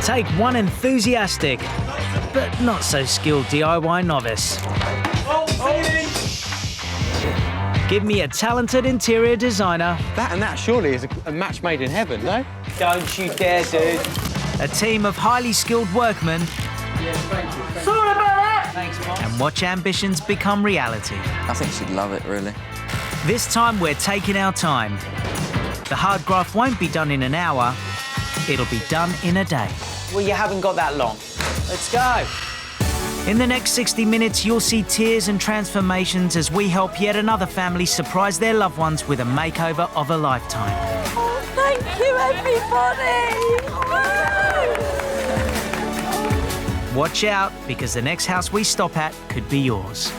Take one enthusiastic, but not so skilled DIY novice. Give me a talented interior designer. That and that surely is a match made in heaven, no? Don't you dare, dude. A team of highly skilled workmen. Yes, thank you. Sorry about that! Thanks, Boss. And watch ambitions become reality. I think she'd love it, really. This time we're taking our time. The hard graft won't be done in an hour, it'll be done in a day. Well, you haven't got that long. Let's go. In the next 60 minutes, you'll see tears and transformations as we help yet another family surprise their loved ones with a makeover of a lifetime. Oh, thank you, everybody! Oh. Watch out, because the next house we stop at could be yours.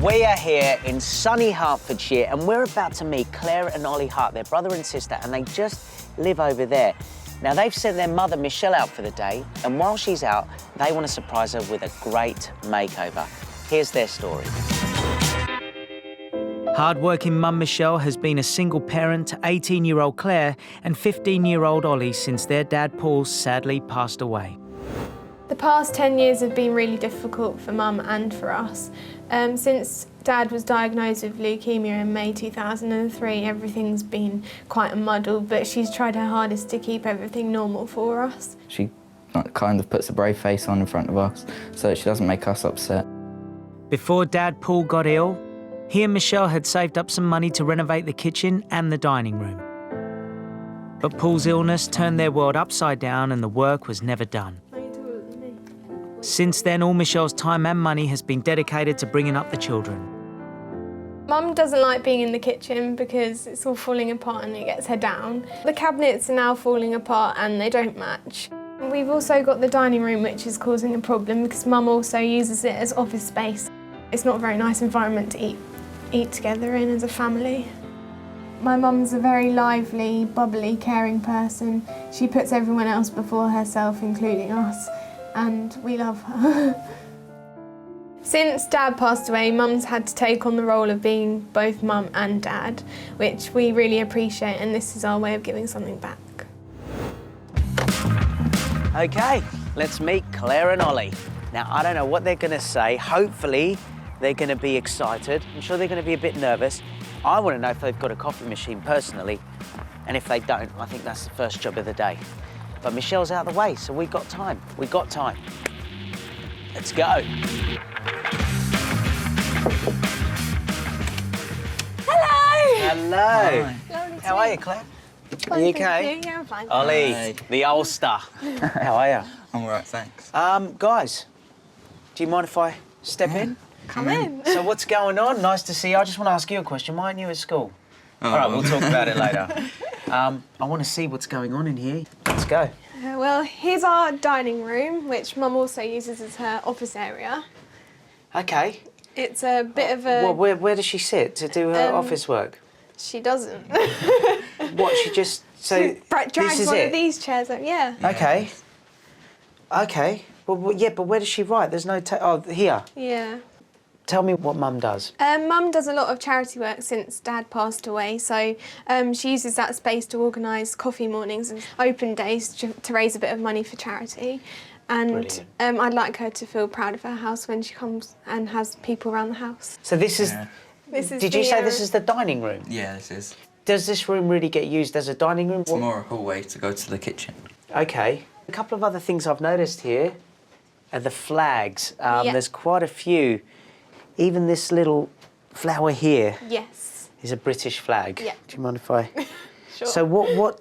We are here in sunny Hertfordshire and we're about to meet Claire and Ollie Hart, their brother and sister, and they just live over there. Now, they've sent their mother, Michelle, out for the day, and while she's out, they want to surprise her with a great makeover. Here's their story. Hard-working mum Michelle has been a single parent to 18-year-old Claire and 15-year-old Ollie since their dad Paul sadly passed away. The past 10 years have been really difficult for Mum and for us. Since Dad was diagnosed with leukemia in May 2003, everything's been quite a muddle, but she's tried her hardest to keep everything normal for us. She kind of puts a brave face on in front of us so that she doesn't make us upset. Before Dad Paul got ill, he and Michelle had saved up some money to renovate the kitchen and the dining room. But Paul's illness turned their world upside down and the work was never done. Since then, all Michelle's time and money has been dedicated to bringing up the children. Mum doesn't like being in the kitchen because it's all falling apart and it gets her down. The cabinets are now falling apart and they don't match. We've also got the dining room, which is causing a problem because Mum also uses it as office space. It's not a very nice environment to eat together in as a family. My mum's a very lively, bubbly, caring person. She puts everyone else before herself, including us. And we love her. Since Dad passed away, Mum's had to take on the role of being both Mum and Dad, which we really appreciate, and this is our way of giving something back. Okay, let's meet Claire and Ollie. Now, I don't know what they're going to say. Hopefully, they're going to be excited. I'm sure they're going to be a bit nervous. I want to know if they've got a coffee machine personally, and if they don't, I think that's the first job of the day. But Michelle's out of the way, so we've got time. We've got time. Let's go. Hello! Hello. Hi. Lovely to How are meet you, Claire? Fine, Are you thank okay? you. Yeah, I'm fine. Ollie, Hi. the old star. How are you? I'm all right, thanks. Guys, do you mind if I step in? Come in. So what's going on? Nice to see you. I just want to ask you a question. Why aren't you at school? All right, we'll talk about it later. I want to see what's going on in here. Let's go. Well, here's our dining room, which Mum also uses as her office area. Okay. It's a bit of a... Well, where does she sit to do her office work? She doesn't. What, she just... So She drags this is one it? of these chairs up, yeah. Okay. Okay. Well, yeah, but where does she write? There's no... Oh, here. Yeah. Tell me what Mum does. Mum does a lot of charity work since Dad passed away, so she uses that space to organise coffee mornings and open days to raise a bit of money for charity. And I'd like her to feel proud of her house when she comes and has people around the house. So this is... Yeah. Did you say this is the dining room? Yeah, this is. Does this room really get used as a dining room? It's more a hallway to go to the kitchen. Okay. A couple of other things I've noticed here are the flags. Yeah. There's quite a few. Even this little flower here Yes. is a British flag. Yeah. Do you mind if I... Sure. So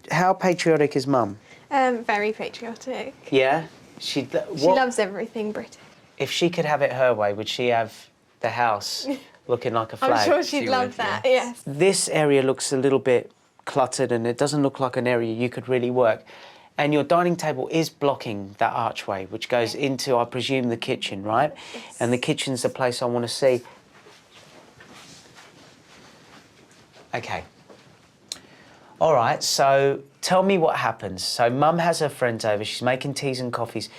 how patriotic is Mum? Very patriotic. Yeah? She loves everything British. If she could have it her way, would she have the house looking like a flag? I'm sure she'd She love would, that, yes. yes. This area looks a little bit cluttered and it doesn't look like an area you could really work. And your dining table is blocking that archway, which goes into, I presume, the kitchen, right? Yes. And the kitchen's the place I want to see. Okay. All right, so tell me what happens. So Mum has her friends over, she's making teas and coffees.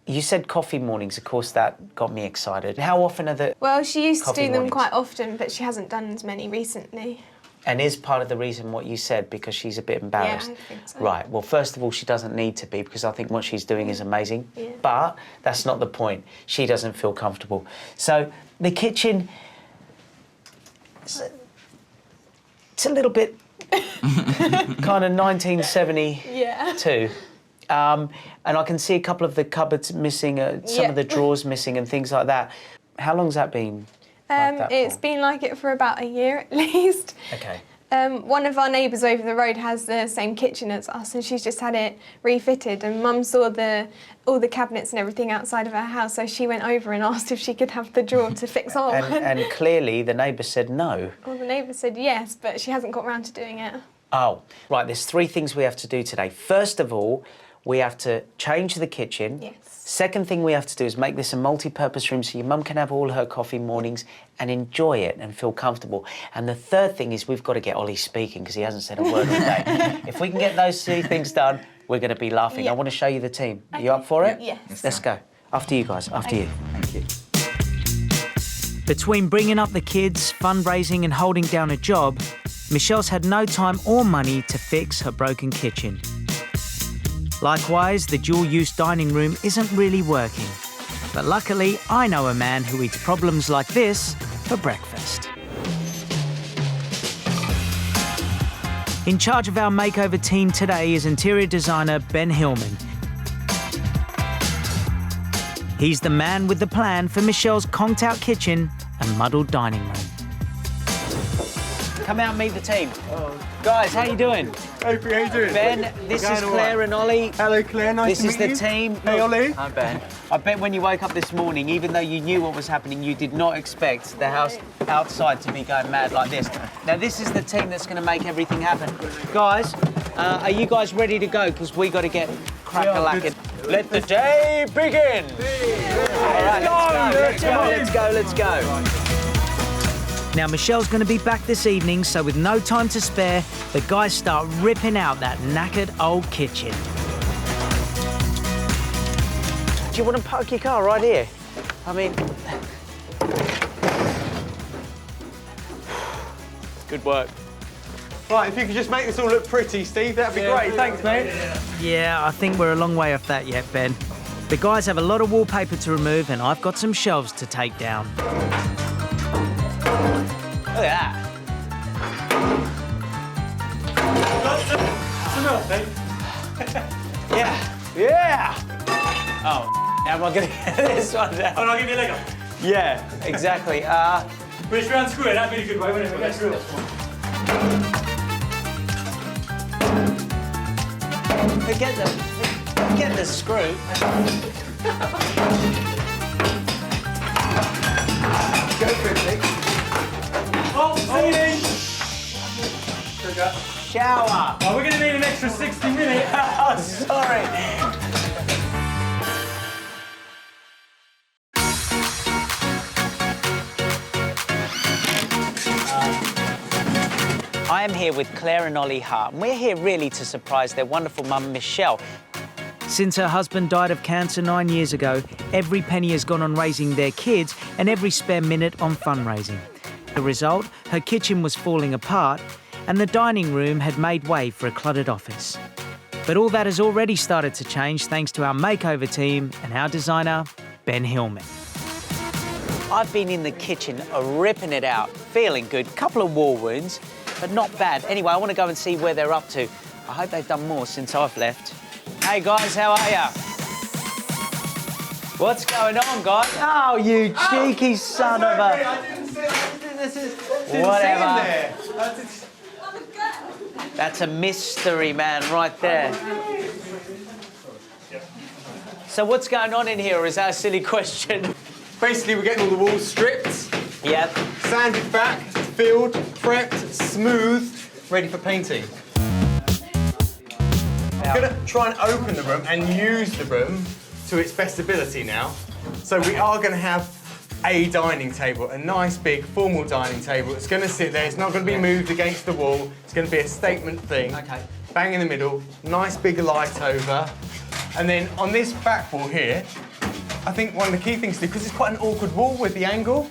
You said coffee mornings, of course that got me excited. How often are the Well, she used to coffee do them mornings? quite often, but she hasn't done as many recently. And is part of the reason what you said, because she's a bit embarrassed? Yeah, I think so. Right, well, first of all, she doesn't need to be, because I think what she's doing is amazing. Yeah. But that's not the point. She doesn't feel comfortable. So the kitchen, it's a little bit kind of 1972. Yeah. And I can see a couple of the cupboards missing, some of the drawers missing and things like that. How long's that been? Like that It's for? been like it for about a year at least. Okay. One of our neighbours over the road has the same kitchen as us, and she's just had it refitted. And Mum saw all the cabinets and everything outside of her house, so she went over and asked if she could have the drawer to fix our one. And clearly the neighbour said no. Well, the neighbour said yes, but she hasn't got round to doing it. Oh, right, there's 3 things we have to do today. First of all, we have to change the kitchen. Yes. Second thing we have to do is make this a multi-purpose room so your mum can have all her coffee mornings and enjoy it and feel comfortable. And the third thing is we've got to get Ollie speaking because he hasn't said a word all day. If we can get those 2 things done, we're going to be laughing. Yeah. I want to show you the team. Are you up for it? Yes. Let's go. After you guys, after you. Thank you. Between bringing up the kids, fundraising and holding down a job, Michelle's had no time or money to fix her broken kitchen. Likewise, the dual-use dining room isn't really working. But luckily, I know a man who eats problems like this for breakfast. In charge of our makeover team today is interior designer Ben Hillman. He's the man with the plan for Michelle's conked-out kitchen and muddled dining room. Come out and meet the team. Guys, how you doing? Hey, how you doing? Ben, this is Claire and Ollie. Hello, Claire. Nice This to meet is you. the team. Hey, Look, Ollie. I'm Ben. I bet when you woke up this morning, even though you knew what was happening, you did not expect the house outside to be going mad like this. Now, this is the team that's going to make everything happen. Guys, are you guys ready to go? Because we got to get crack-a-lacking. Let the day begin! All right, let's go. Now, Michelle's going to be back this evening, so with no time to spare, the guys start ripping out that knackered old kitchen. Do you want to park your car right here? I mean... Good work. Right, if you could just make this all look pretty, Steve, that'd be great. Thanks, mate. Yeah, I think we're a long way off that yet, Ben. The guys have a lot of wallpaper to remove, and I've got some shelves to take down. Look at that. Yeah. Oh, how am I going to get this one down? Oh, no, I'll give you a leg up. Yeah, exactly. But it's round square, that'd be a good way, wouldn't it? That's real. Forget the screw. Go for it, Nick. Oh, ceiling! Shower. Oh, we're going to need an extra 60 minutes. Oh, sorry. I am here with Claire and Ollie Hart, and we're here really to surprise their wonderful mum, Michelle. Since her husband died of cancer 9 years ago, every penny has gone on raising their kids and every spare minute on fundraising. The result, her kitchen was falling apart and the dining room had made way for a cluttered office. But all that has already started to change thanks to our makeover team and our designer, Ben Hillman. I've been in the kitchen ripping it out, feeling good. Couple of wall wounds, but not bad. Anyway, I want to go and see where they're up to. I hope they've done more since I've left. Hey guys, how are ya? What's going on, guys? Oh, you cheeky son of a... I didn't see this is Whatever. there. That's a mystery man right there. So what's going on in here, or is that a silly question? Basically, we're getting all the walls stripped, Yep. sanded back, filled, prepped, smooth, ready for painting. I'm going to try and open the room and use the room to its best ability now. So we are going to have a dining table, a nice big formal dining table. It's going to sit there. It's not going to be moved against the wall. It's going to be a statement thing. Okay. Bang in the middle, nice big light over. And then on this back wall here, I think one of the key things to do, because it's quite an awkward wall with the angle,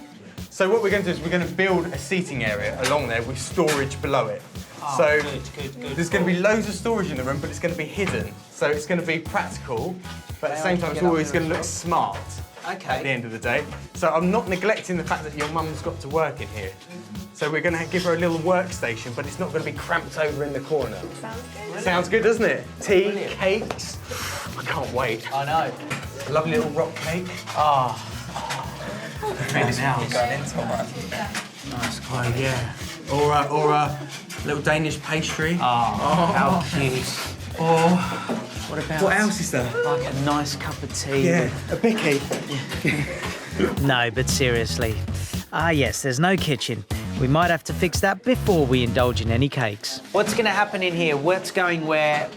so what we're going to do is we're going to build a seating area along there with storage below it. Oh, so good. there's going to be loads of storage in the room, but it's going to be hidden. So it's going to be practical, but at the same time it's always going to look smart at the end of the day. So I'm not neglecting the fact that your mum's got to work in here. So we're going to give her a little workstation, but it's not going to be cramped over in the corner. Sounds good. Sounds good, doesn't it? Tea, cakes. I can't wait. I know. A lovely little rock cake. Really now. Nice, oh yeah. Or a little Danish pastry. How cute. Or What about? what else is there? Like a nice cup of tea. Yeah, a bicky. No, but seriously. Ah, yes, there's no kitchen. We might have to fix that before we indulge in any cakes. What's going to happen in here? What's going where?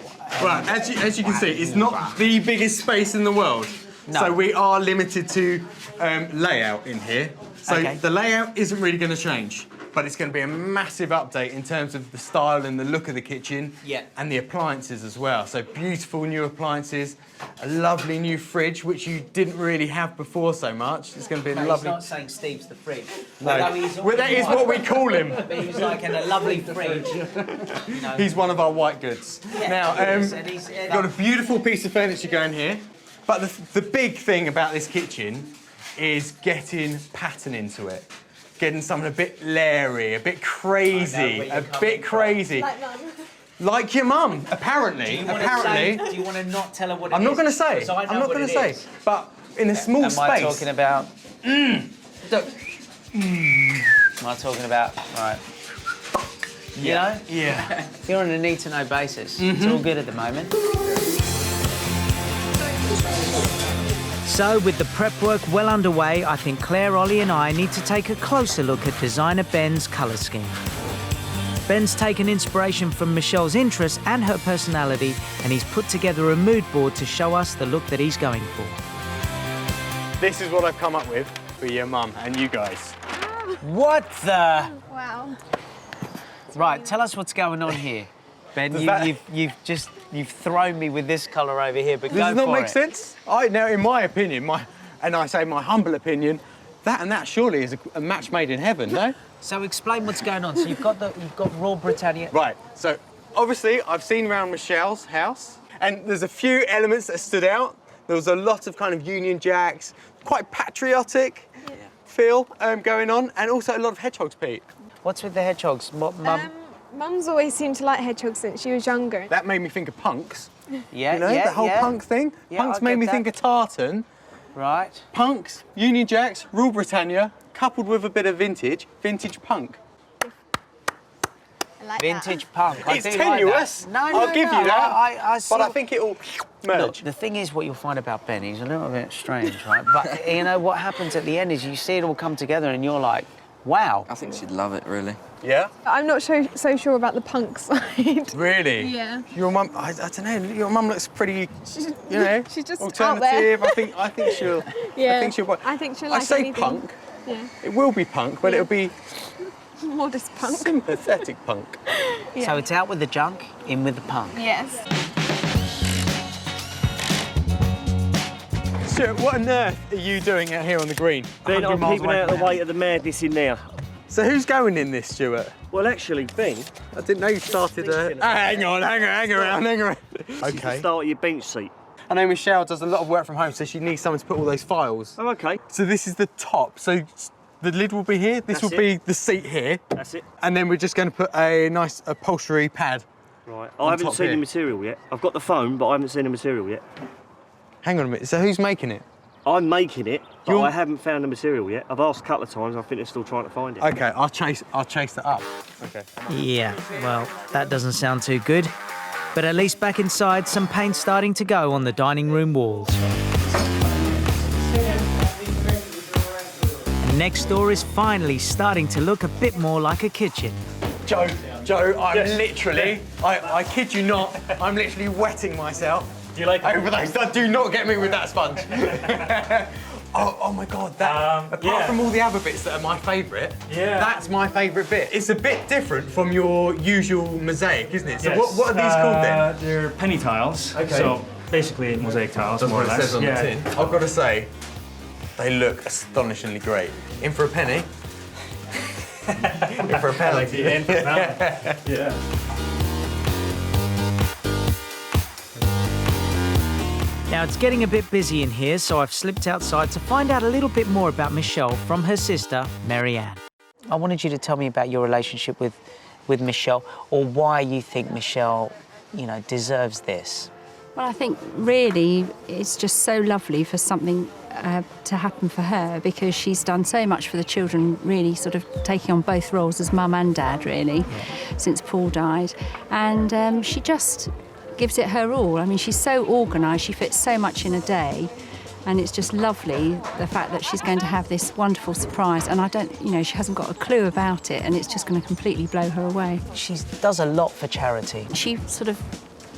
Right, as you can see, it's not the biggest space in the world. No. So we are limited to layout in here. So Okay. the layout isn't really going to change, but it's going to be a massive update in terms of the style and the look of the kitchen. Yeah. And the appliances as well. So beautiful new appliances, a lovely new fridge, which you didn't really have before so much. It's going to be a No, lovely... he's not saying Steve's the fridge. No. Although he's Well, that is what we call him. But he was like in a lovely fridge. You know. He's one of our white goods. Yeah, Now, he is, and he's got a beautiful piece of furniture going here. But the big thing about this kitchen is getting pattern into it. Getting something a bit leery, a bit crazy, a bit crazy. Like Mum. Like your mum, apparently. Do you want to not tell her what it is? I'm not going to say. 'Cause I know I'm not what going it to say. is. But in a small Am space. I talking about? Am I talking about? Right. You know? Yeah. You're on a need-to-know basis. It's all good at the moment. So, with the prep work well underway, I think Claire, Ollie and I need to take a closer look at designer Ben's colour scheme. Ben's taken inspiration from Michelle's interests and her personality, and he's put together a mood board to show us the look that he's going for. This is what I've come up with for your mum and you guys. What the? Wow. Right, tell us what's going on here. Ben, that- you've thrown me with this colour over here, but Does go it not for make it. sense? Now, in my opinion, and I say my humble opinion, that and that surely is a match made in heaven, no? So explain what's going on. So you've got Raw Britannia. Right, so obviously I've seen around Michelle's house and there's a few elements that stood out. There was a lot of kind of Union Jacks, quite patriotic feel going on, and also a lot of hedgehogs, Pete. What's with the hedgehogs? What, Mum? Mum's always seemed to like hedgehogs since she was younger. That made me think of punks, Yeah, you know, yeah, the whole yeah. punk thing. Yeah, Punks I made get me that. think of tartan. Right. Punks, Union Jacks, Rule Britannia, coupled with a bit of vintage punk. I like Vintage punk. I It's do tenuous. Like that. No, I'll give you that. I But I see- think it'll merge. Look, the thing is, what you'll find about Ben, he's a little bit strange, right? But you know what happens at the end is you see it all come together, and you're like, wow. I think she'd love it, really. Yeah? I'm not so sure about the punk side. Really? Yeah. Your mum, I don't know, your mum looks pretty, you know, She's just out there. alternative. I think she'll, Yeah. I think she'll, I think she'll I like say anything. punk, Yeah. it will be punk, but it'll be Modest punk. sympathetic punk. So it's out with the junk, in with the punk. Yes. Stuart, what on earth are you doing out here on the green? Ben, 100 I'm miles keeping away out from of the way of the madness in there. So who's going in this, Stuart? Well, actually, Ben, I didn't know you started hang on, hang around. Okay. start at your bench seat. I know Michelle does a lot of work from home, so she needs someone to put all those files. Oh, okay. So this is the top, so the lid will be here, this That's will be the seat here, That's it. and then we're just going to put a nice upholstery pad. Right. On I haven't top seen here. the material yet. I've got the phone, but I haven't seen the material yet. Hang on a minute, so who's making it? I'm making it, but You're- I haven't found the material yet. I've asked a couple of times. I think they're still trying to find it. Okay, I'll chase that up. Okay. Yeah, well, that doesn't sound too good. But at least back inside, some paint's starting to go on the dining room walls. And next door is finally starting to look a bit more like a kitchen. Joe, I'm literally, I kid you not, I'm literally wetting myself Do you like it? over those. Do not get me with that sponge. Oh my God, that, apart from all the other bits that are my favourite, that's my favourite bit. It's a bit different from your usual mosaic, isn't it? So Yes. what are these called then? They're penny tiles. Okay. So basically mosaic tiles, That's more what or it less. says on the tin. I've got to say, they look astonishingly great. In for a penny. In for a penny. Yeah. Now it's getting a bit busy in here, so I've slipped outside to find out a little bit more about Michelle from her sister, Marianne. I wanted you to tell me about your relationship with Michelle, or why you think Michelle, you know, deserves this. Well, I think really it's just so lovely for something to happen for her, because she's done so much for the children, really sort of taking on both roles as mum and dad, really, since Paul died. And she just gives it her all. I mean, she's so organised, she fits so much in a day. And it's just lovely, the fact that she's going to have this wonderful surprise. And I don't, you know, she hasn't got a clue about it, and it's just going to completely blow her away. She does a lot for charity. She sort of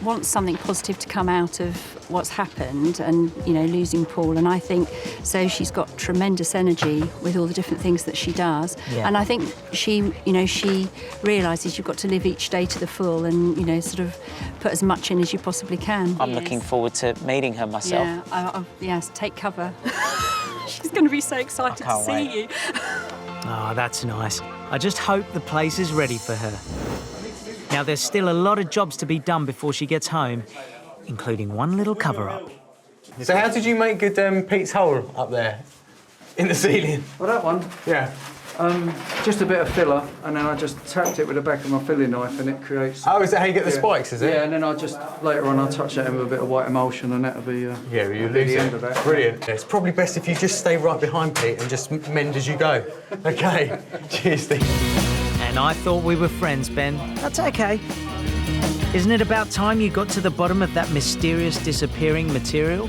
wants something positive to come out of what's happened and, you know, losing Paul. And I think so she's got tremendous energy with all the different things that she does. Yeah. And I think she, you know, she realises you've got to live each day to the full and, you know, sort of put as much in as you possibly can. I'm looking forward to meeting her myself. Yeah, yes, take cover. She's going to be so excited to see you. Oh, that's nice. I just hope the place is ready for her. Now, there's still a lot of jobs to be done before she gets home, including one little cover-up. So how did you make good Pete's hole up there in the ceiling? Well, that one, Yeah. just a bit of filler, and then I just tapped it with the back of my filling knife, and it creates... Oh, is that how you get the spikes, is it? Yeah, and then I just, later on, I'll touch that in with a bit of white emulsion, and that'll be, Yeah, you be lose the it. end of that. Brilliant. It's probably best if you just stay right behind Pete and just mend as you go. Okay. Cheers, Steve. And I thought we were friends, Ben. That's okay. Isn't it about time you got to the bottom of that mysterious disappearing material?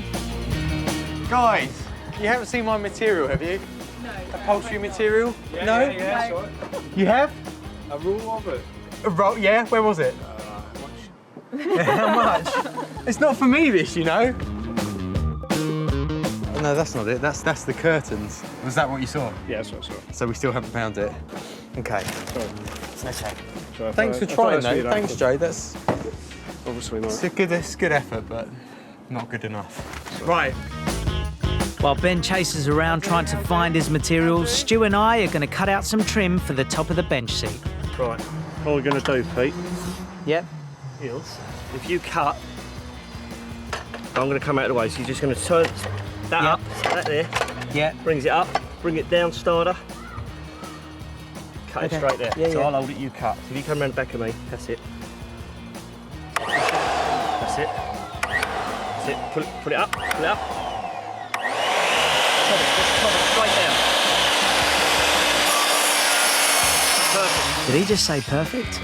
Guys, you haven't seen my material, have you? No. Upholstery material? No? Yeah, that's all right. You have? A roll of it. A roll, yeah? Where was it? How much? It's not for me, this, you know. No, that's not it. That's the curtains. Was that what you saw? Yeah, that's what I saw. So we still haven't found it. Okay. Okay. Thanks for trying, though. Thanks, Joe. That's Obviously not. it's a good effort, but not good enough. Right. While Ben chases around trying to find his materials, Stu and I are going to cut out some trim for the top of the bench seat. Right, what we're going to do, Pete, Yep. is if you cut, I'm going to come out of the way, so you're just going to turn that up, that there, brings it up, bring it down, starter, cut it straight there. Yeah, so yeah. I'll hold it, you cut. So if you come around the back of me, that's it. That's it. That's it. Pull it up, pull it up. Just top it straight down. Perfect. Did he just say perfect?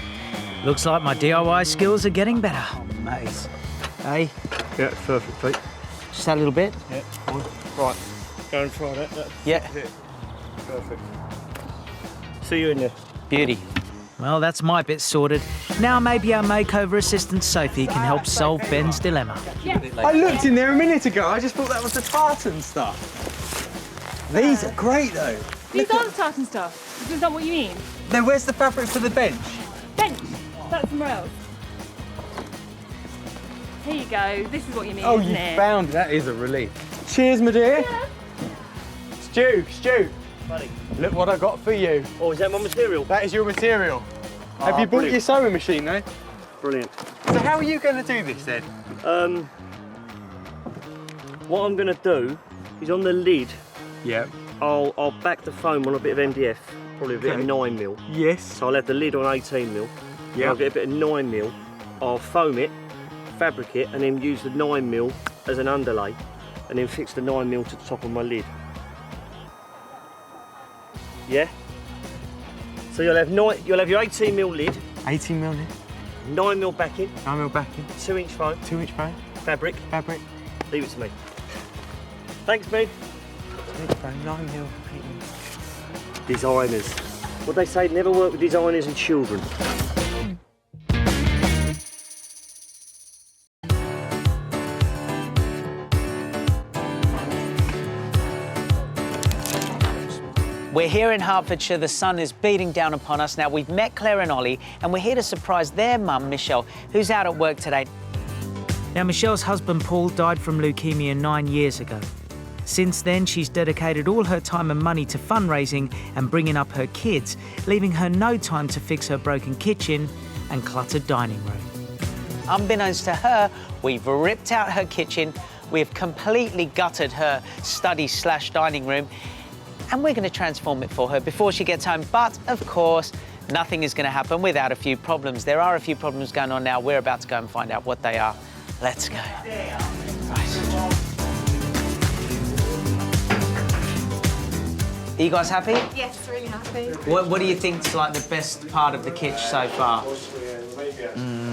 Looks like my DIY skills are getting better. Nice. Hey, Yeah, perfect, Pete. Just that little bit? Yeah. Right, go and try that. That's Yeah. it. Perfect. See you in there. Beauty. well, that's my bit sorted. Now maybe our makeover assistant Sophie can help solve Ben's dilemma. I looked in there a minute ago. I just thought that was the tartan stuff. These are great, though. These are the tartan stuff. Is that what you mean? Now, where's the fabric for the bench? Bench. That's somewhere else. Here you go. This is what you mean, Oh, isn't you it? found it. That is a relief. Cheers, my dear. Yeah. Stu. Buddy. Look what I got for you. Oh, is that my material? That is your material. Have you bought brilliant. your sewing machine, though? Brilliant. So how are you going to do this, then? What I'm going to do is on the lid, Yeah. I'll back the foam on a bit of MDF, probably a bit of Okay. 9mm. Yes. So I'll have the lid on 18mm. Yeah. I'll get a bit of 9mm. I'll foam it, fabric it, and then use the 9mm as an underlay, and then fix the 9mm to the top of my lid. Yeah. So you'll have your 18mm lid, 18mm lid, 9mm backing, 9mm backing, 2-inch foam, 2-inch foam, fabric. Leave it to me. Thanks, mate. 2-inch foam, 9mm. Designers. What they say, never work with designers and children. We're here in Hertfordshire, the sun is beating down upon us. Now, we've met Claire and Ollie, and we're here to surprise their mum, Michelle, who's out at work today. Now, Michelle's husband, Paul, died from leukemia 9 years ago. Since then, she's dedicated all her time and money to fundraising and bringing up her kids, leaving her no time to fix her broken kitchen and cluttered dining room. Unbeknownst to her, we've ripped out her kitchen, we've completely gutted her study/dining room, and we're going to transform it for her before she gets home. But, of course, nothing is going to happen without a few problems. There are a few problems going on now. We're about to go and find out what they are. Let's go. Are you guys happy? Yes, really happy. What do you think's like the best part of the kitchen so far?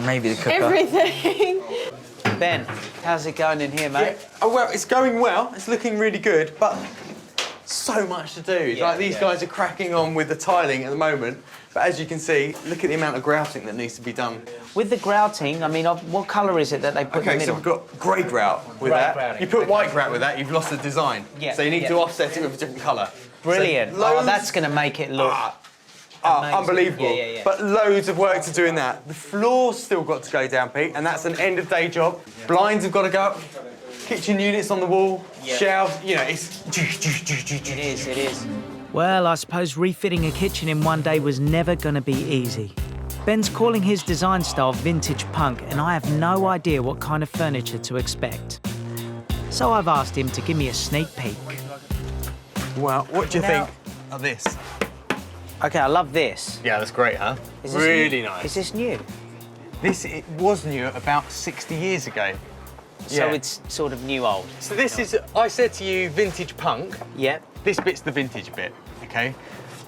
Maybe the cooker. Everything. Ben, how's it going in here, mate? Yeah. Oh, well, it's going well. It's looking really good, but so much to do. Yeah, like, these guys are cracking on with the tiling at the moment, but as you can see, look at the amount of grouting that needs to be done. With the grouting, I mean, what colour is it that they put in the Okay, middle? so we've got grey grout with Grey that. grouting. You put white grout with that, you've lost the design. Yeah, So you need yeah. to offset it with a different colour. Brilliant. So loads- that's going to make it look... amazing. Unbelievable. Yeah, yeah, yeah. But loads of work to do in that. The floor's still got to go down, Pete, and that's an end-of-day job. Blinds have got to go up, kitchen units on the wall, shelves, you know, it's... It is. Well, I suppose refitting a kitchen in one day was never going to be easy. Ben's calling his design style vintage punk, and I have no idea what kind of furniture to expect. So I've asked him to give me a sneak peek. Well, what do you think of this? OK, I love this. Yeah, that's great, huh? Is this Really new? nice. Is this new? It was new about 60 years ago. So it's sort of new-old? So this is, I said to you, vintage punk. Yep. This bit's the vintage bit, OK?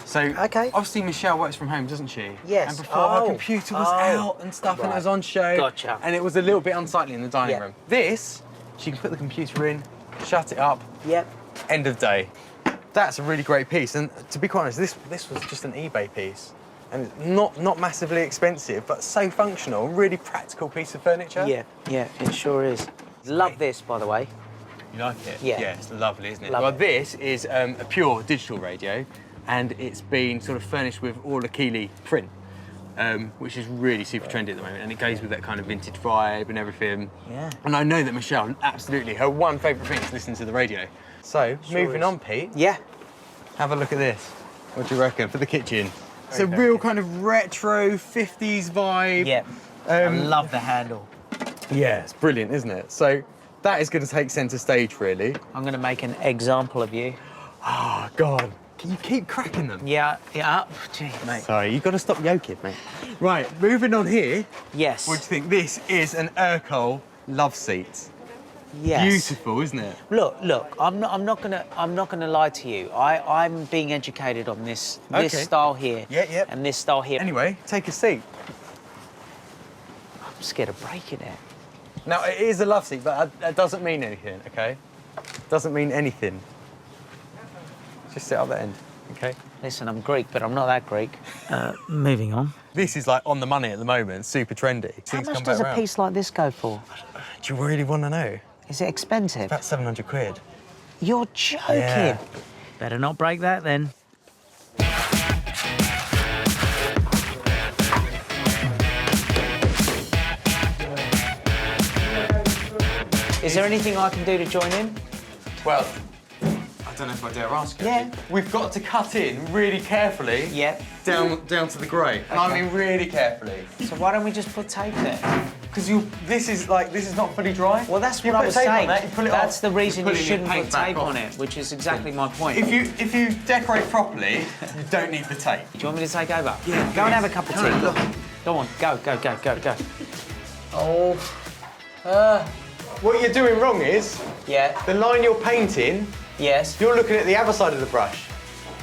So, obviously Michelle works from home, doesn't she? Yes. And before her computer was out and stuff, and it was on show. Gotcha. And it was a little bit unsightly in the dining room. This, she can put the computer in, shut it up. Yep. End of day. That's a really great piece, and to be quite honest, this was just an eBay piece, and it's not massively expensive, but so functional, really practical piece of furniture. Yeah, it sure is. Love this, by the way. You like it? Yeah. Yeah, it's lovely, isn't it? Love well, it. this is a pure digital radio, and it's been sort of furnished with all Achille print, which is really super trendy at the moment, and it goes with that kind of vintage vibe and everything. Yeah. And I know that Michelle, absolutely, her one favourite thing is listening to the radio. So, moving on, Pete. Yeah. Have a look at this. What do you reckon for the kitchen? It's a real kind of retro 50s vibe. Yeah. I love the handle. Yeah, it's brilliant, isn't it? So that is going to take centre stage, really. I'm going to make an example of you. Oh, God. Can you keep cracking them? Yeah. Gee, mate. Sorry, you've got to stop yoking, mate. Right, moving on here. Yes. What do you think? This is an Urkel love seat. Yes. Beautiful, isn't it? Look. I'm not gonna lie to you. I'm being educated on this style here. Yeah. And this style here. Anyway, take a seat. I'm scared of breaking it. Now, it is a love seat, but that doesn't mean anything, OK? Doesn't mean anything. Just sit up the end, OK? Listen, I'm Greek, but I'm not that Greek. Moving on. This is like on the money at the moment, super trendy. How Things much come does back a around. piece like this go for? Do you really want to know? Is it expensive? About 700 quid. You're joking. Yeah. Better not break that then. Is there anything I can do to join in? Well, I don't know if I dare ask you. Yeah. We've got to cut in really carefully. Yep. Down to the grey. And I mean really carefully. So why don't we just put tape there? Because this is not fully dry. Well, that's You what I put was tape on saying. that, you pull it That's off, the reason put you it in your shouldn't paint put back tape off. on it, which is exactly my point. If you decorate properly, you don't need the tape. Do you want me to take over? Yeah, Go and have a cup of tea. Look. Go on, go. Oh. What you're doing wrong is Yeah. the line you're painting, Yes. you're looking at the other side of the brush.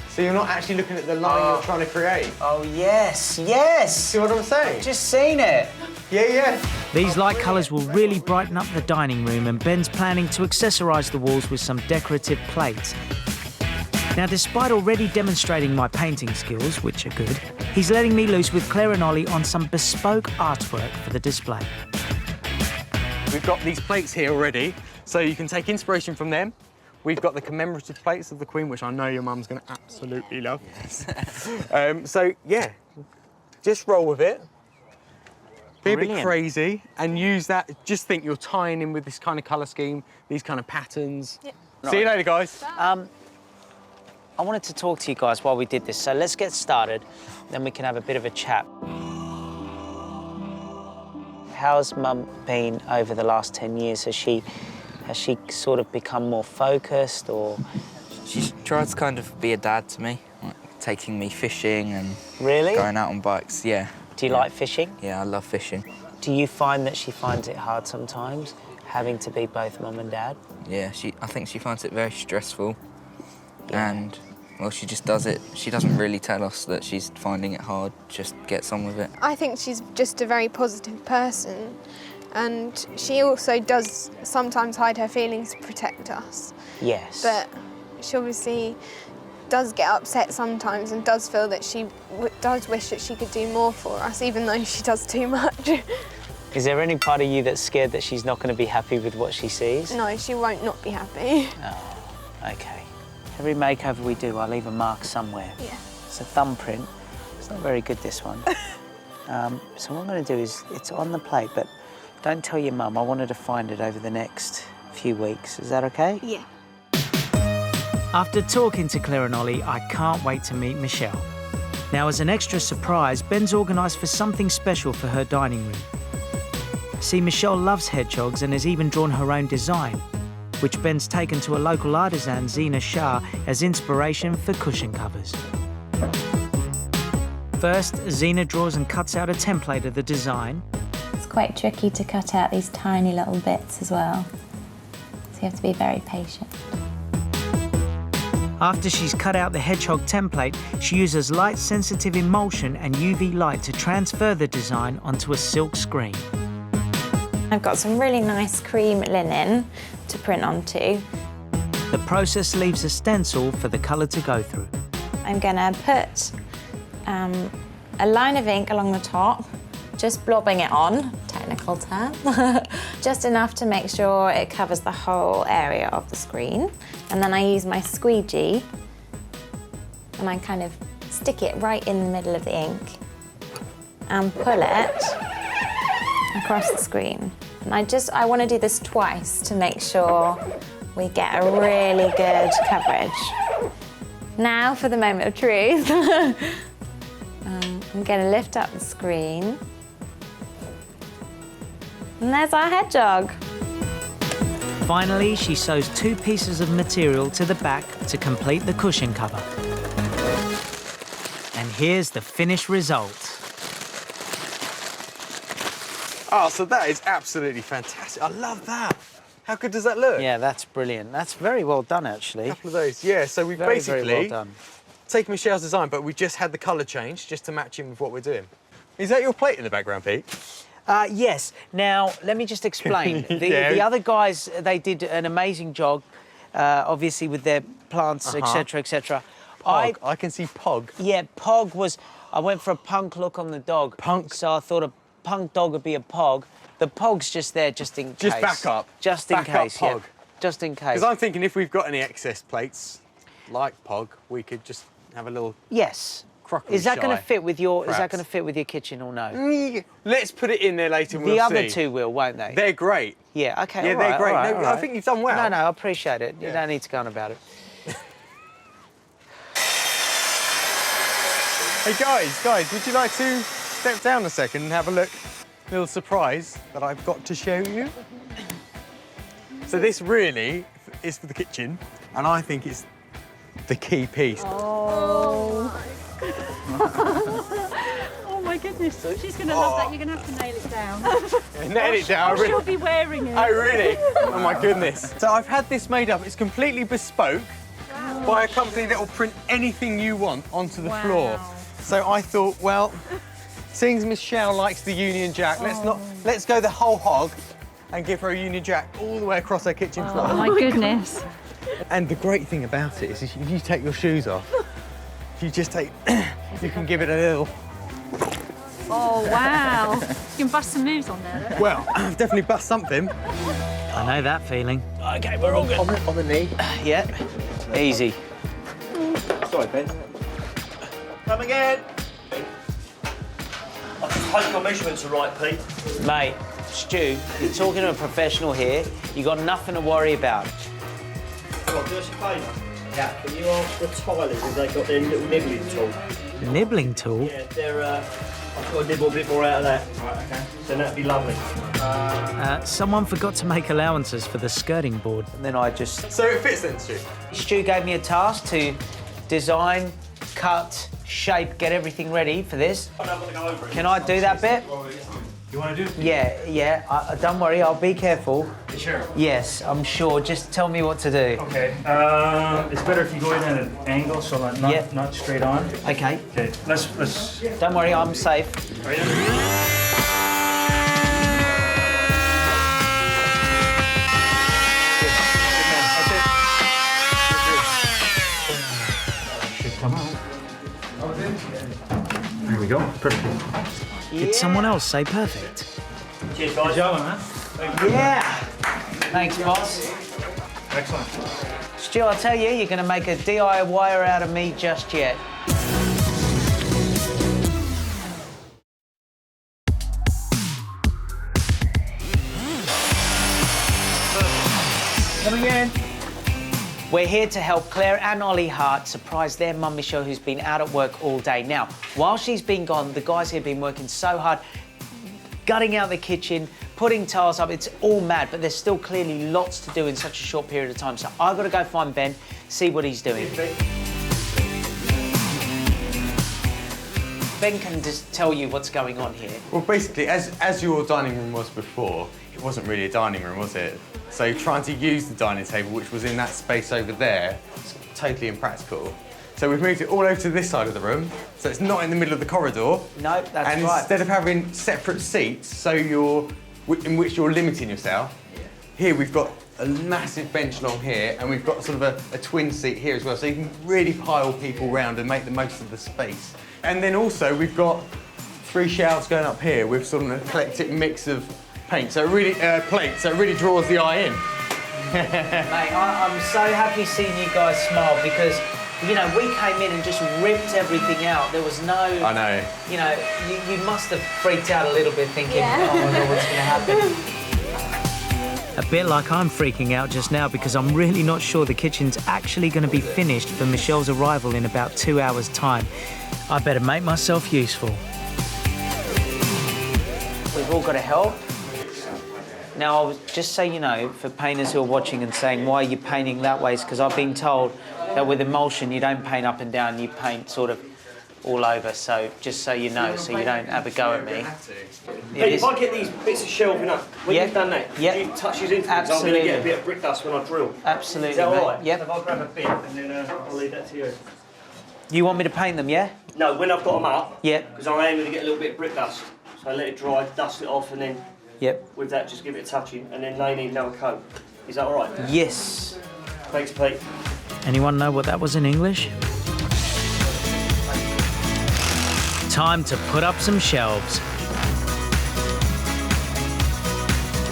So you're not actually looking at the line you're trying to create. Oh, yes. See what I'm saying? Just seen it. Yeah. These light colours will really brighten up the dining room, and Ben's planning to accessorise the walls with some decorative plates. Now, despite already demonstrating my painting skills, which are good, he's letting me loose with Claire and Ollie on some bespoke artwork for the display. We've got these plates here already, so you can take inspiration from them. we've got the commemorative plates of the Queen, which I know your mum's going to absolutely love. So, yeah, just roll with it. Be a bit crazy and use that. Just think you're tying in with this kind of colour scheme, these kind of patterns. Yep. See you later, guys. I wanted to talk to you guys while we did this, so let's get started, then we can have a bit of a chat. How's Mum been over the last 10 years? Has she sort of become more focused, or...? She's tried to kind of be a dad to me, like taking me fishing and really going out on bikes, yeah. Do you like fishing? Yeah, I love fishing. Do you find that she finds it hard sometimes, having to be both Mum and Dad? Yeah, I think she finds it very stressful. Yeah. And, well, she just does it. She doesn't really tell us that she's finding it hard, just gets on with it. I think she's just a very positive person, and she also does sometimes hide her feelings to protect us. Yes. But she obviously does get upset sometimes and does feel that she does wish that she could do more for us, even though she does too much. Is there any part of you that's scared that she's not going to be happy with what she sees? No, she won't not be happy. Oh, OK. Every makeover we do, I leave a mark somewhere. Yeah. It's a thumbprint. It's not very good, this one. So what I'm going to do is, it's on the plate, but don't tell your mum. I want her to find it over the next few weeks. Is that OK? Yeah. After talking to Claire and Ollie, I can't wait to meet Michelle. Now, as an extra surprise, Ben's organised for something special for her dining room. See, Michelle loves hedgehogs and has even drawn her own design, which Ben's taken to a local artisan, Zina Shah, as inspiration for cushion covers. First, Zina draws and cuts out a template of the design. It's quite tricky to cut out these tiny little bits as well, so you have to be very patient. After she's cut out the hedgehog template, she uses light-sensitive emulsion and UV light to transfer the design onto a silk screen. I've got some really nice cream linen to print onto. The process leaves a stencil for the colour to go through. I'm going to put a line of ink along the top, just blobbing it on, technical term, just enough to make sure it covers the whole area of the screen. And then I use my squeegee and I kind of stick it right in the middle of the ink and pull it across the screen. And I want to do this twice to make sure we get a really good coverage. Now for the moment of truth. I'm going to lift up the screen. And there's our hedgehog. Finally, she sews 2 pieces of material to the back to complete the cushion cover. And here's the finished result. Oh, so that is absolutely fantastic. I love that. How good does that look? Yeah, that's brilliant. That's very well done, actually. A couple of those. Yeah, so we've basically very well done. taken Michelle's design, but we just had the colour change just to match in with what we're doing. Is that your plate in the background, Pete? Yes. Now, let me just explain. The other guys, they did an amazing job, obviously, with their plants, etc., etc. I can see Pog. Yeah, Pog was... I went for a punk look on the dog. Punk? So I thought a punk dog would be a Pog. The Pog's just there just in case. Just back up. Just in case, Back up Pog. Yeah. Just in case. Because I'm thinking if we've got any excess plates, like Pog, we could just have a little... Yes. Crockery Is that going to fit with your? Perhaps. Is that going to fit with your kitchen or no? Let's put it in there later. And we'll the other see. 2 will, won't they? They're great. Yeah. Okay. Yeah, all right, they're great. all right, No, all I right. think you've done well. No, I appreciate it. Yeah. You don't need to go on about it. Hey guys, would you like to step down a second and have a look? Little surprise that I've got to show you. So this really is for the kitchen, and I think it's the key piece. Oh my goodness, she's going to love that. You're going to have to nail it down. Nail it down. She'll be wearing it. Oh, really? Oh, my goodness. So I've had this made up. It's completely bespoke by a company that will print anything you want onto the floor. So I thought, well, seeing as Michelle likes the Union Jack, let's go the whole hog and give her a Union Jack all the way across her kitchen floor. Oh, my goodness. And the great thing about it is if you take your shoes off, if you just take, you can give it a little... Oh, wow. You can bust some moves on there. Well, I've definitely bust something. I know that feeling. Okay, we're all good. On the knee. Yeah, easy. Sorry, Ben. Come again. I just hope my measurements are right, Pete. Mate, Stu, you're talking to a professional here. You got nothing to worry about. Right, do us a favour. Yeah. Can you ask the tilers if they got their little nibbling tool? Nibbling tool? Yeah, they're. I've got to nibble a bit more out of that. Right, okay. Then that'd be lovely. Someone forgot to make allowances for the skirting board. And then I just... So it fits then, Stu? Stu gave me a task to design, cut, shape, get everything ready for this. Can I do that bit? You want to do it? Yeah. Don't worry, I'll be careful. You sure? Yes, I'm sure. Just tell me what to do. Okay. It's better if you go in at an angle, so that not straight on. Okay. Okay. Let's. Don't worry, I'm safe. Right. Come on. There we go. Perfect. Did someone else say perfect? Cheers, guys. Good job, man. Thank you. Yeah. Thanks, boss. Excellent. Stu, I'll tell you, you're going to make a DIYer out of me just yet. Come again. We're here to help Claire and Ollie Hart surprise their mum Michelle, who's been out at work all day. Now, while she's been gone, the guys here have been working so hard, gutting out the kitchen, putting tiles up. It's all mad, but there's still clearly lots to do in such a short period of time. So I've got to go find Ben, see what he's doing. Ben can just tell you what's going on here. Well, basically, as your dining room was before, it wasn't really a dining room, was it? So trying to use the dining table, which was in that space over there, was totally impractical. So we've moved it all over to this side of the room, so it's not in the middle of the corridor. No, that's right. And instead of having separate seats, so in which you're limiting yourself, here we've got a massive bench along here, and we've got sort of a twin seat here as well, so you can really pile people round and make the most of the space. And then also we've got 3 shelves going up here with sort of an eclectic mix of paint, so it really plates, so it really draws the eye in. Mate, I'm so happy seeing you guys smile because, you know, we came in and just ripped everything out. There was no... I know. You know, you must have freaked out a little bit thinking, oh my God, what's going to happen? A bit like I'm freaking out just now because I'm really not sure the kitchen's actually going to be finished for Michelle's arrival in about 2 hours' time. I better make myself useful. We've all got to help. Now, just so you know, for painters who are watching and saying, why are you painting that way? It's because I've been told that with emulsion, you don't paint up and down, you paint sort of all over. So just so you know, so you don't have a go at me. Hey, if I get these bits of shelving up, when you've done that, could you touch these into things? I'm going to get a bit of brick dust when I drill. Absolutely, Is that all right? Yep. So if I grab a bit and then I'll leave that to you. You want me to paint them, yeah? No, when I've got them up, Yep. because I am going to get a little bit of brick dust. So I let it dry, dust it off, and then with that just give it a touching, and then they need another coat. Is that all right? Yes. Thanks, Pete. Anyone know what that was in English? Time to put up some shelves.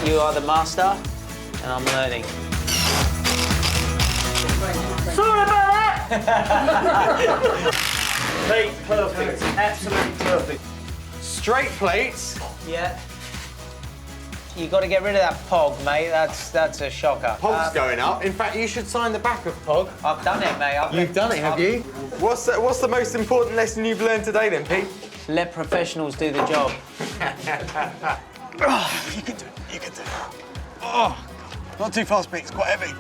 You are the master, and I'm learning. Sorry about that! Pete, perfect. Absolutely perfect. Straight plates. Yeah. You got to get rid of that POG, mate. That's a shocker. POG's going up. In fact, you should sign the back of POG. I've done it, mate. You've done it, have you? What's the most important lesson you've learned today, then, Pete? Let professionals do the job. Oh, you can do it. You can do it. Oh, not too fast, Pete. It's quite heavy.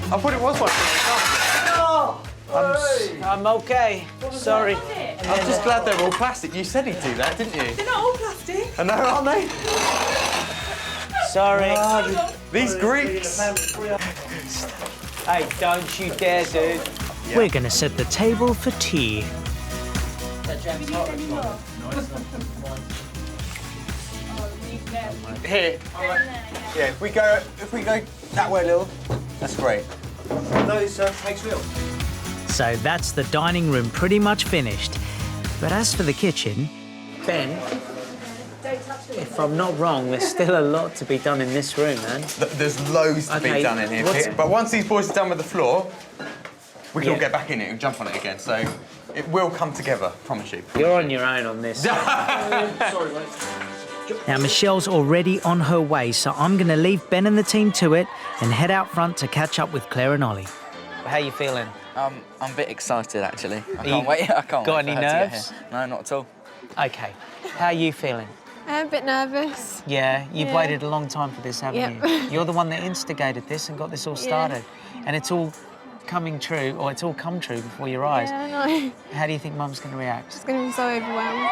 I thought it was one. I'm okay. Sorry. I'm just glad they're all plastic. You said he'd do that, didn't you? They're not all plastic. I know, aren't they? Sorry. These Greeks. Hey, don't you dare, dude. We're going to set the table for tea. Here. Yeah, if we go that way a little, that's great. No, it's takes wheel. So that's the dining room pretty much finished. But as for the kitchen, Ben, if I'm not wrong, there's still a lot to be done in this room, man. There's loads to be done in here, Pete. But once these boys are done with the floor, we can all get back in it and jump on it again. So it will come together, promise you. You're on your own on this. Sorry, mate. Now, Michelle's already on her way, so I'm going to leave Ben and the team to it and head out front to catch up with Claire and Ollie. How you feeling? I'm a bit excited, actually. I can't wait. I can't Got wait any for her to get nerves? here. No, not at all. OK. How are you feeling? I'm a bit nervous. Yeah, you've Yeah. waited a long time for this, haven't Yep. you? You're the one that instigated this and got this all started. And it's all coming true, or it's all come true before your eyes. Yeah, I know. How do you think Mum's going to react? She's going to be so overwhelmed.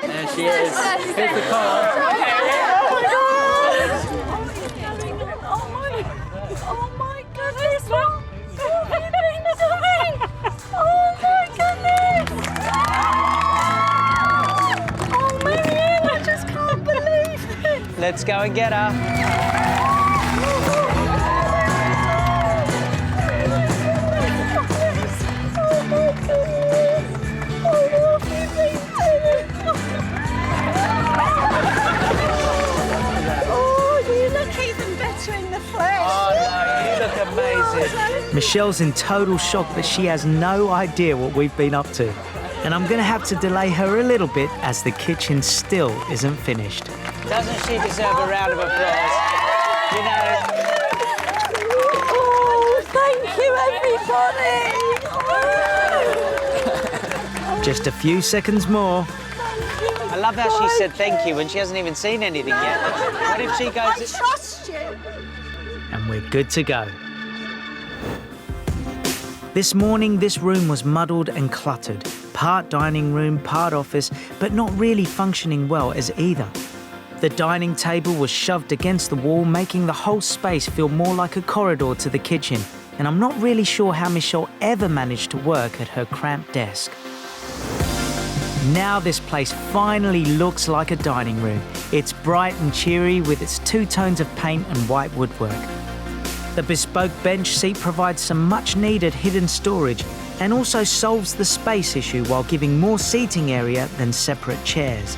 There she is. Here's the car. Oh my God! Oh my goodness! What have you been doing? Oh my goodness! Oh Marianne, I just can't believe it! Let's go and get her. Oh my goodness! Oh, what have you been doing? Oh, you look even better in the flesh. Oh, no, you look amazing. Michelle's in total shock, but she has no idea what we've been up to. And I'm going to have to delay her a little bit as the kitchen still isn't finished. Doesn't she deserve a round of applause? You know... Oh, thank you, everybody. Just a few seconds more. I love how she said thank you when she hasn't even seen anything yet. What if she goes... I trust you. And we're good to go. This morning, this room was muddled and cluttered. Part dining room, part office, but not really functioning well as either. The dining table was shoved against the wall, making the whole space feel more like a corridor to the kitchen. And I'm not really sure how Michelle ever managed to work at her cramped desk. Now this place finally looks like a dining room. It's bright and cheery with its two tones of paint and white woodwork. The bespoke bench seat provides some much-needed hidden storage and also solves the space issue while giving more seating area than separate chairs.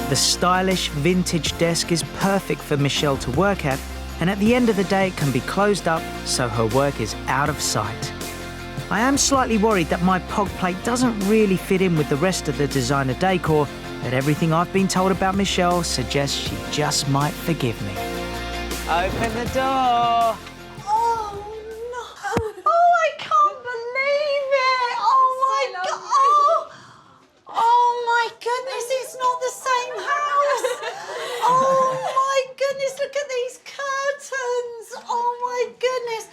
The stylish vintage desk is perfect for Michelle to work at, and at the end of the day it can be closed up so her work is out of sight. I am slightly worried that my POG plate doesn't really fit in with the rest of the designer decor, but everything I've been told about Michelle suggests she just might forgive me. Open the door! Oh no! Oh, I can't believe it! Oh my God! Oh my goodness! It's not the same house. Oh my goodness! Look at these curtains. Oh my goodness!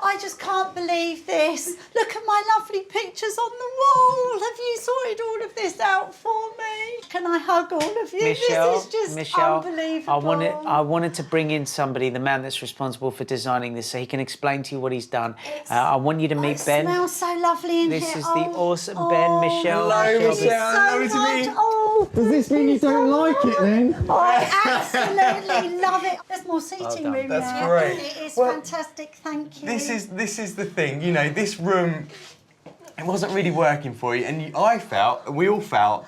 I just can't believe this. Look at my lovely pictures on the wall. Have you sorted all of this out for me? Can I hug all of you? Michelle, this is just Michelle, unbelievable. I wanted to bring in somebody, the man that's responsible for designing this, so he can explain to you what he's done. I want you to meet Ben. It smells so lovely in here. This is the awesome Ben, Michelle. Hello, Michelle. Lovely to meet you. Oh, Does this mean you don't like it then? I absolutely love it. There's more seating room That's there. great. It is Well, fantastic, thank you. This is the thing, you know, this room, it wasn't really working for you, and we all felt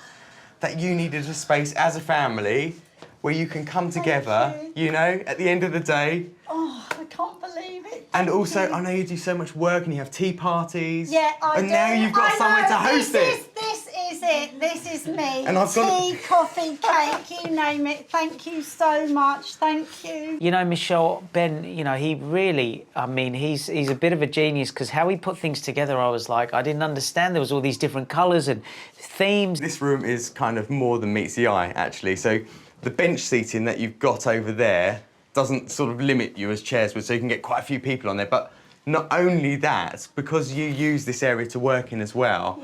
that you needed a space as a family where you can come together, you know, at the end of the day. Oh, I can't believe it. And also, I know you do so much work and you have tea parties. Yeah, I And do. now you've got somewhere to host it. This is it. This is me. And I've got- Tea, coffee, cake, you name it. Thank you so much. Thank you. You know, Michelle, Ben, you know, he really, I mean, he's a bit of a genius because how he put things together, I was like, I didn't understand there was all these different colours and themes. This room is kind of more than meets the eye, actually. So the bench seating that you've got over there doesn't sort of limit you as chairs would, so you can get quite a few people on there. But not only that, because you use this area to work in as well,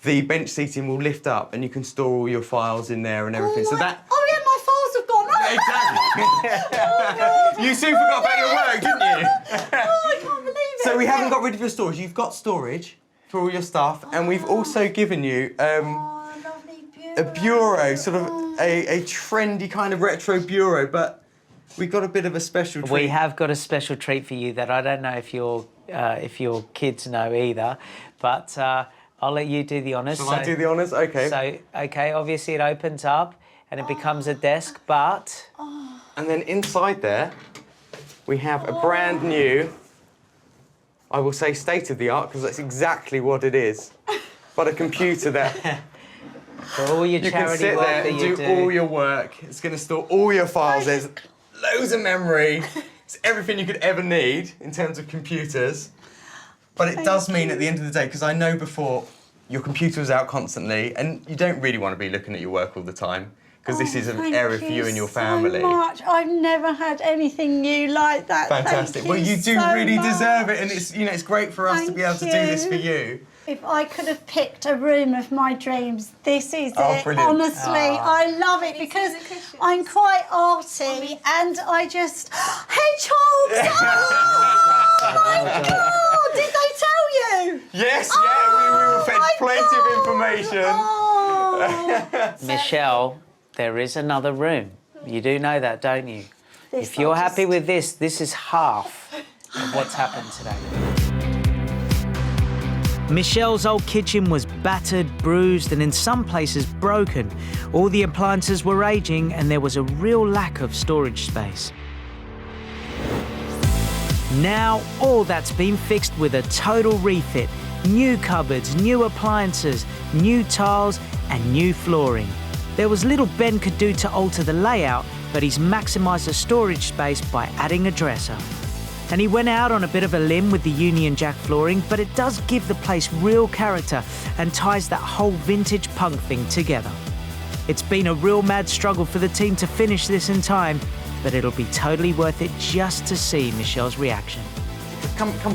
the bench seating will lift up and you can store all your files in there and everything. Oh, So that... Oh, yeah, my files have gone up. Exactly. You soon forgot about your work, didn't you? Oh, I can't believe it. So we haven't got rid of your storage. You've got storage for all your stuff, and we've also given you a bureau, sort of a trendy kind of retro bureau, but we've got a bit of a special treat. We have got a special treat for you that I don't know if your kids know either, but I'll let you do the honours. Shall I do the honours? Okay. So, okay, obviously it opens up and it becomes a desk, but... And then inside there, we have a brand new, I will say state-of-the-art, because that's exactly what it is, but a computer there. For all your You can charity sit work there that and you do all your work. It's going to store all your files. There's loads of memory. It's everything you could ever need in terms of computers. But it does mean at the end of the day, because I know before your computer was out constantly and you don't really want to be looking at your work all the time because this is an area for you and your family. So much. I've never had anything new like that. Fantastic. Thank Well, you do so really much. deserve it, and it's it's great for us to be able to do this for you. If I could have picked a room of my dreams, this is it. Brilliant. Honestly, I love it because I'm quite arty and I just hedgehogs. Oh my God! Did they tell you? Yes, we were fed plenty of information. Oh. Michelle, there is another room. You do know that, don't you? If you're happy with this is half of what's happened today. Michelle's old kitchen was battered, bruised, and in some places broken. All the appliances were aging, and there was a real lack of storage space. Now, all that's been fixed with a total refit. New cupboards, new appliances, new tiles, and new flooring. There was little Ben could do to alter the layout, but he's maximised the storage space by adding a dresser. And he went out on a bit of a limb with the Union Jack flooring, but it does give the place real character and ties that whole vintage punk thing together. It's been a real mad struggle for the team to finish this in time, but it'll be totally worth it just to see Michelle's reaction. Come. Do you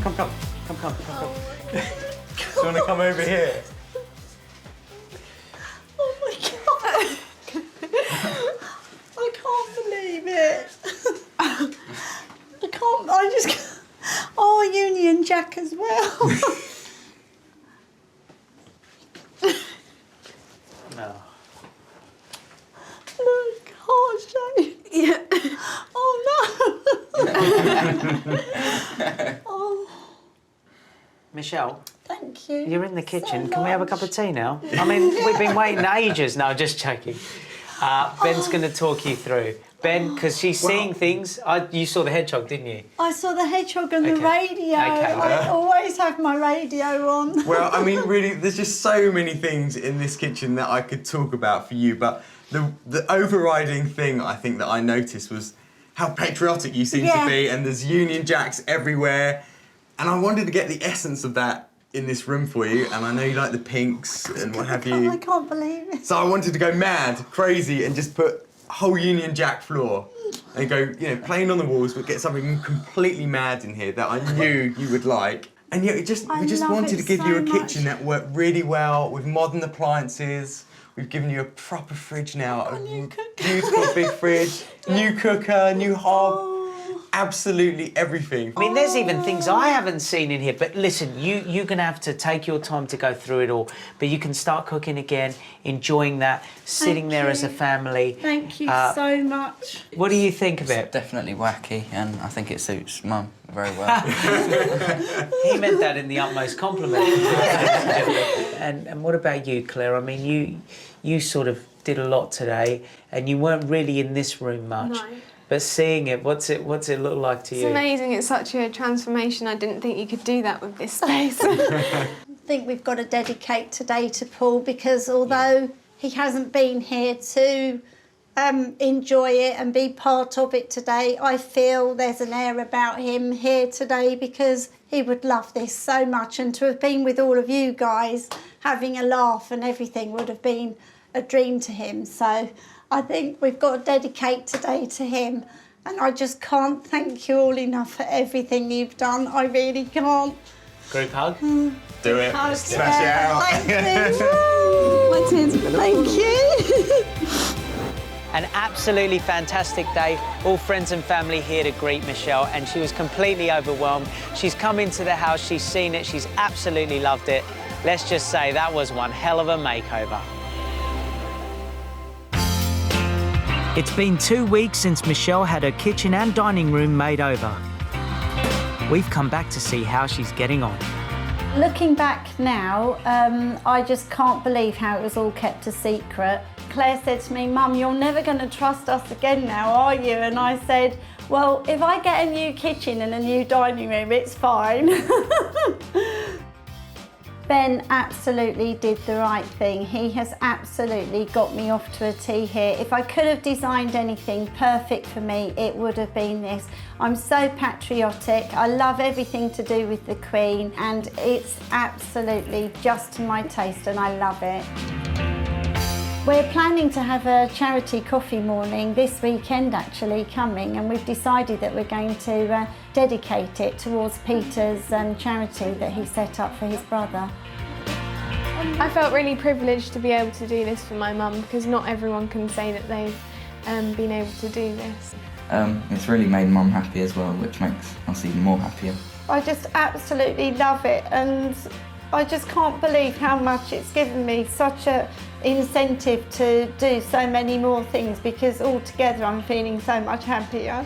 want to come over here? Oh my God! I can't believe it. Oh, Union Jack as well. No. Look, heart shape. Yeah. Oh no. Oh. Michelle, thank you. You're in the kitchen. So Can we have a cup of tea now? I mean, we've been waiting ages. No, just joking. Ben's going to talk you through. Ben, because she's seeing things. You saw the hedgehog, didn't you? I saw the hedgehog and the radio. Okay. I always have my radio on. Well, I mean, really, there's just so many things in this kitchen that I could talk about for you, but the overriding thing I think that I noticed was how patriotic you seem to be, and there's Union Jacks everywhere, and I wanted to get the essence of that in this room for you, and I know you like the pinks and what have you. I can't believe it. So I wanted to go mad, crazy, and just put a whole Union Jack floor and go, plain on the walls, but get something completely mad in here that I knew you would like. And we just wanted to give you a kitchen that worked really well with modern appliances. We've given you a proper fridge now, a beautiful big fridge, new cooker, new hob. Absolutely everything. I mean, there's even things I haven't seen in here. But listen, you're going to have to take your time to go through it all. But you can start cooking again, enjoying that, sitting there as a family. Thank you so much. What do you think of it? Definitely wacky, and I think it suits Mum very well. He meant that in the utmost compliment. And what about you, Claire? I mean, you sort of did a lot today, and you weren't really in this room much. No. But seeing it, what's it look like to you? It's amazing. It's such a transformation. I didn't think you could do that with this space. I think we've got to dedicate today to Paul because although he hasn't been here to enjoy it and be part of it today, I feel there's an air about him here today because he would love this so much, and to have been with all of you guys having a laugh and everything would have been a dream to him. So I think we've got to dedicate today to him, and I just can't thank you all enough for everything you've done. I really can't. Group hug? Do it. Smash it out. Thank you. Thank you. An absolutely fantastic day. All friends and family here to greet Michelle, and she was completely overwhelmed. She's come into the house, she's seen it, she's absolutely loved it. Let's just say that was one hell of a makeover. It's been 2 weeks since Michelle had her kitchen and dining room made over. We've come back to see how she's getting on. Looking back now, I just can't believe how it was all kept a secret. Claire said to me, "Mum, you're never going to trust us again now, are you?" And I said, "Well, if I get a new kitchen and a new dining room, it's fine." Ben absolutely did the right thing. He has absolutely got me off to a T here. If I could have designed anything perfect for me, it would have been this. I'm so patriotic. I love everything to do with the Queen, and it's absolutely just to my taste, and I love it. We're planning to have a charity coffee morning this weekend actually coming, and we've decided that we're going to dedicate it towards Peter's charity that he set up for his brother. I felt really privileged to be able to do this for my mum, because not everyone can say that they've been able to do this. It's really made Mum happy as well, which makes us even more happier. I just absolutely love it, and I just can't believe how much it's given me such a incentive to do so many more things, because altogether I'm feeling so much happier.